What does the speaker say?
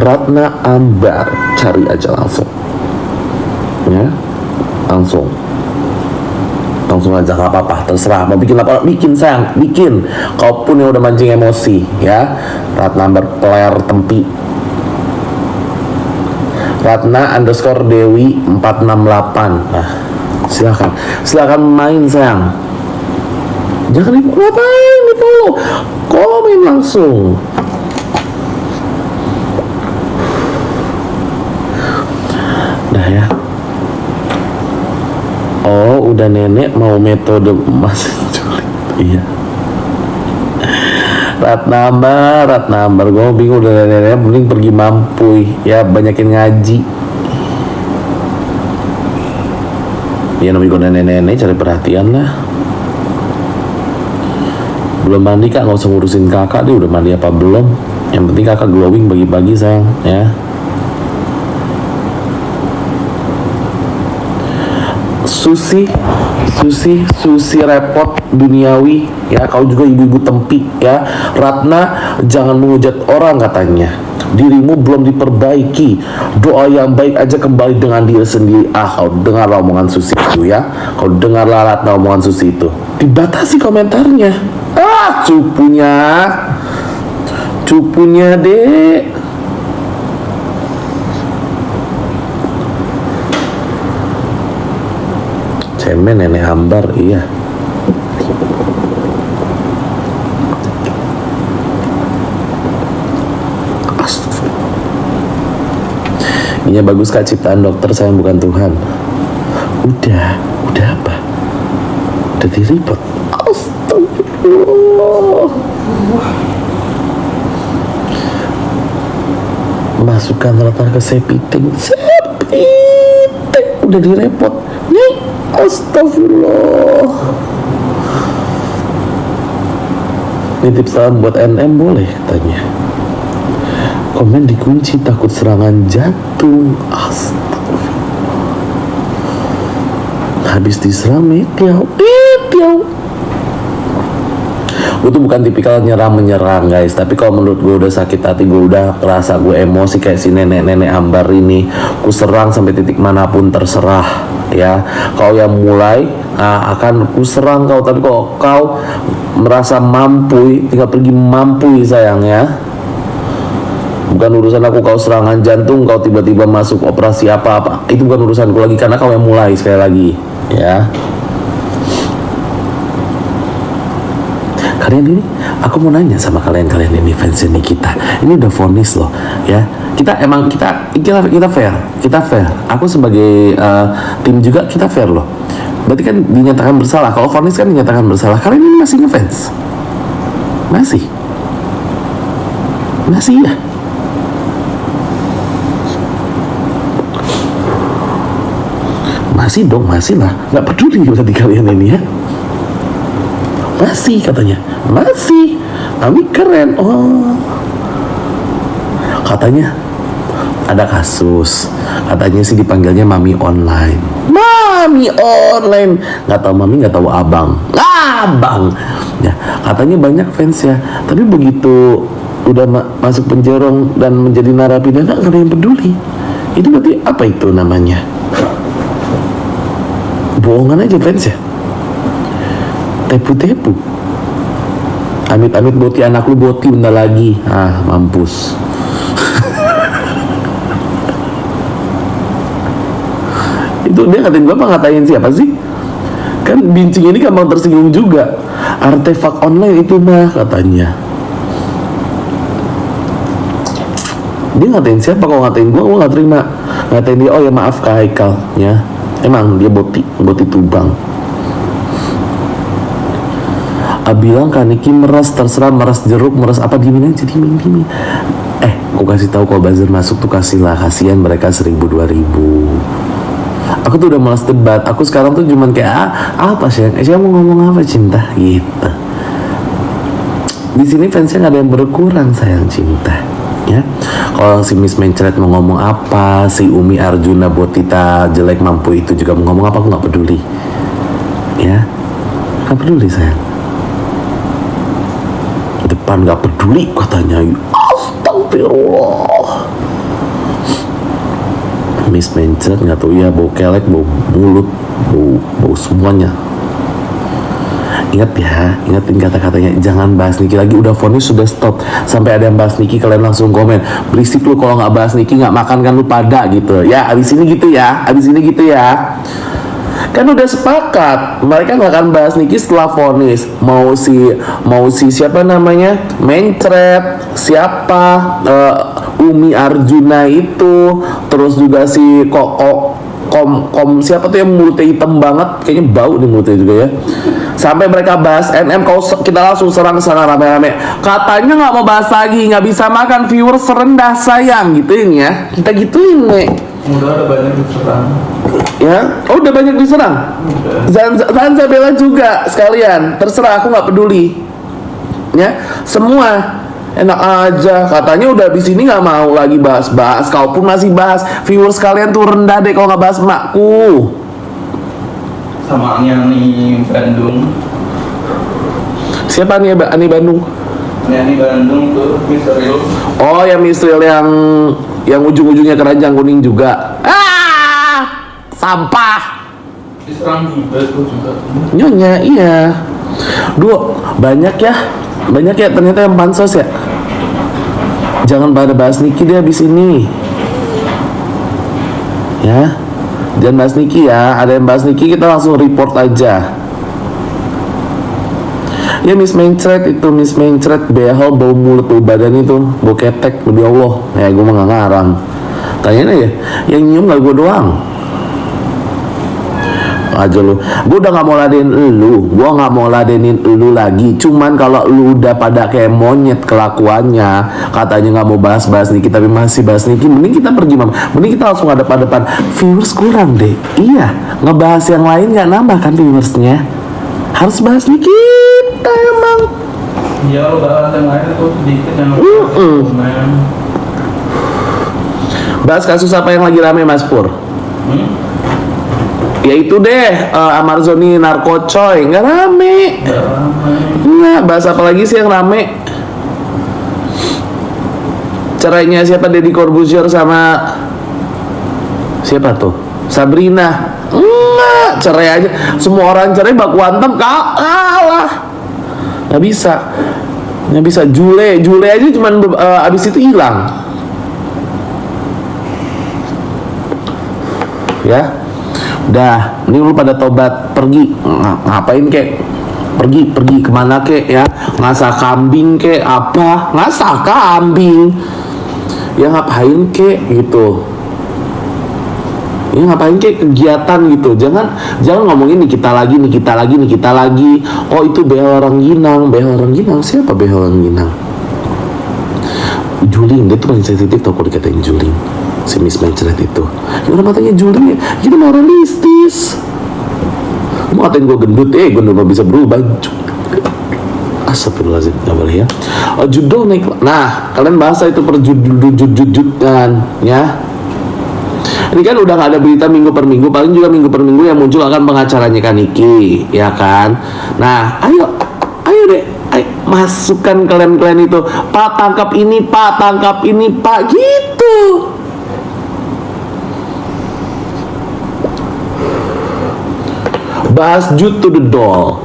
Ratna Ambar, cari aja langsung ya, langsung aja, nggak apa-apa, terserah mau bikin apa, bikin sayang, bikin. Kau pun yang udah mancing emosi ya. Ratna Ambar player tempi, Ratna _ Dewi 468. Nah, silakan main sayang, jangan ngapain di follow, komen langsung. Nah ya. Oh, udah nenek mau metode mas culik. Iya. Ratna Ambar, gue bingung, udah nenek mending pergi mampuy ya, banyakin ngaji. Ya namanya gue nenek-nenek cari perhatian lah. Belum mandi kak, nggak usah ngurusin kakak deh, udah mandi apa belum. Yang penting kakak glowing pagi-pagi sayang ya. Susi repot duniawi ya, kau juga ibu-ibu tempi ya. Ratna, jangan menghujat orang katanya, dirimu belum diperbaiki, doa yang baik aja kembali dengan diri sendiri. Kau dengar omongan Susi itu ya, kau dengar Ratna omongan Susi itu, dibatasi komentarnya. Cupunya dek. Cemen nenek Ambar, iya. Ini bagus kak, ciptaan dokter, sayang bukan Tuhan. Udah apa? Udah di report. Astagfirullah. Masukkan rata ke sepiting udah direpot nih. Astagfirullah. Nitip salam buat NM boleh katanya. Komen dikunci takut serangan jantung. Astagfirullah. Habis diserang tiau. Gue tuh bukan tipikal menyerang guys, tapi kalau menurut gue udah sakit hati, gue udah kerasa gue emosi kayak si nenek Ambar ini, ku serang sampai titik manapun terserah ya. Kau yang mulai akan ku serang kau, tapi kalau kau merasa mampu, tinggal pergi mampu sayang ya. Bukan urusan aku kau serangan jantung, kau tiba-tiba masuk operasi apa-apa, itu bukan urusanku lagi, karena kau yang mulai sekali lagi ya. Kalian ini, aku mau nanya sama kalian ini fans ini kita, ini udah vonis loh ya. Kita fair. Aku sebagai tim juga kita fair loh. Berarti kan dinyatakan bersalah. Kalau vonis kan dinyatakan bersalah. Kalian ini masih ngefans? Masih ya? Masih dong, masih lah. Nggak peduli berarti kalian ini ya. Masih katanya, masih. Ami keren. Oh, katanya ada kasus. Katanya sih dipanggilnya Mami Online. Nggak tahu Mami, nggak tahu Abang. Ya, katanya banyak fans ya. Tapi begitu udah masuk penjara dan menjadi narapidana, nggak ada yang peduli. Itu berarti apa itu namanya? Bohongan aja fans ya. Tepu-tepu. Amit-amit boti anak lu boti bentar lagi. Mampus. Itu dia ngatain gue apa ngatain siapa sih? Kan bincing ini gampang tersinggung juga. Artefak online itu mah katanya. Dia ngatain siapa? Kalau ngatain gue gak terima. Ngatain dia, oh ya maaf Kak Haikal ya. Emang dia boti tubang. Bilang Kaniki meras, terserah meras jeruk, meras apa, dimin aja, dimin. Aku kasih tahu kalau buzzer masuk tuh kasihlah, kasihan mereka 1.000 2.000. Aku tuh udah malas debat. Aku sekarang tuh cuman kayak apa sih? Saya mau ngomong apa cinta gitu. Di sini fansnya nggak ada yang berkurang sayang cinta. Ya, kalau si Miss Mencret mau ngomong apa, si Umi Arjuna Botita jelek mampu itu juga mau ngomong apa, aku nggak peduli. Ya, nggak peduli sayang. Depan nggak peduli katanya. Astagfirullah. Miss mencret nggak tahu ya, bau kelek, bau mulut, bau semuanya. Ingatin kata-katanya, jangan bahas Niki lagi, udah vonis sudah stop. Sampai ada yang bahas Niki, kalian langsung komen, berisik lu kalau nggak bahas Niki, nggak makan kan lu pada gitu. Ya abis ini gitu ya. Kan udah sepakat, mereka nggak akan bahas Niki setelah vonis. Mau si siapa namanya, mencret, siapa, Umi Arjuna itu, terus juga si kom siapa tuh yang mulutnya hitam banget, kayaknya bau di mulutnya juga ya. Sampai mereka bahas NM, kita langsung serang rame-rame. Katanya nggak mau bahas lagi, nggak bisa makan, viewers rendah sayang, gituin ya. Kita gituin nih. Udah banyak diserang. Ya, udah banyak diserang. Zanza bela juga sekalian, terserah, aku nggak peduli. Ya, semua enak aja. Katanya udah di sini nggak mau lagi bahas. Kalaupun masih bahas, viewers kalian tuh rendah deh kalau nggak bahas emakku. Sama Ani Bandung. Siapa nih Ani Bandung? Ani Bandung tuh Misril. Oh, yang Misril yang ujung-ujungnya keranjang kuning juga. Sampah. Diserang juga tuh juga. Nyonya, iya. Banyak ya ternyata yang pansos ya. Jangan pada bahas Niki deh abis ini. Ya, jangan bahas Niki ya. Ada yang bahas Niki, kita langsung report aja. Ya Miss mencret, behel, bau mulut, bau badan itu, bau ketek, demi Allah. Ya gue mah gak ngarang. Tanyain aja, yang nyium gak gue doang aja lu. Gue udah gak mau ladenin lu lagi. Cuman kalau lu udah pada kayak monyet kelakuannya, katanya gak mau bahas Niki tapi masih bahas Niki, mending kita pergi, mending kita langsung hadap-hadapan. Viewers kurang deh. Iya, ngebahas yang lain gak nambah kan viewersnya. Harus bahas Niki kita emang. Ya lo bahas yang lain tuh sedikit yang bahas kasus apa yang lagi rame Mas Pur? Ya itu deh, Amarzoni narkocoy, nggak rame. Nggak, bahas apa lagi sih yang rame? Cerainya siapa, Deddy Corbuzier sama siapa tuh? Sabrina. Enggak, cerai aja. Semua orang cerai baku hantam, kalah. Nggak bisa. Jule aja cuman abis itu hilang. Ya. Udah, ini lu pada tobat, pergi. Ngapain kek? Pergi kemana kek ya? Ngasah kambing kek apa? Ngasah kambing. Ya ngapain kek gitu. Ya ngapain kek kegiatan gitu. Jangan ngomongin nih kita lagi. Oh itu behel orang Ginang. Siapa behel orang Ginang? Juling, dia tuh paling sensitif tau kalau dikatain juling. Si Miss mencret itu, yang udah matanya juling ya, kita mau realistis. Mau ngatain gue gendut, gendut mah bisa berubah. Astagfirullahaladzim, gak boleh ya. Judul nih, nah kalian bahasa itu per judul-judul-kan ya. Ini kan udah gak ada berita minggu per minggu, paling juga minggu per minggu yang muncul akan pengacaranya kan Niki, ya kan. Nah ayo deh, masukkan kalian itu, Pak tangkap ini Pak gitu. Bahas Jut to the Doll.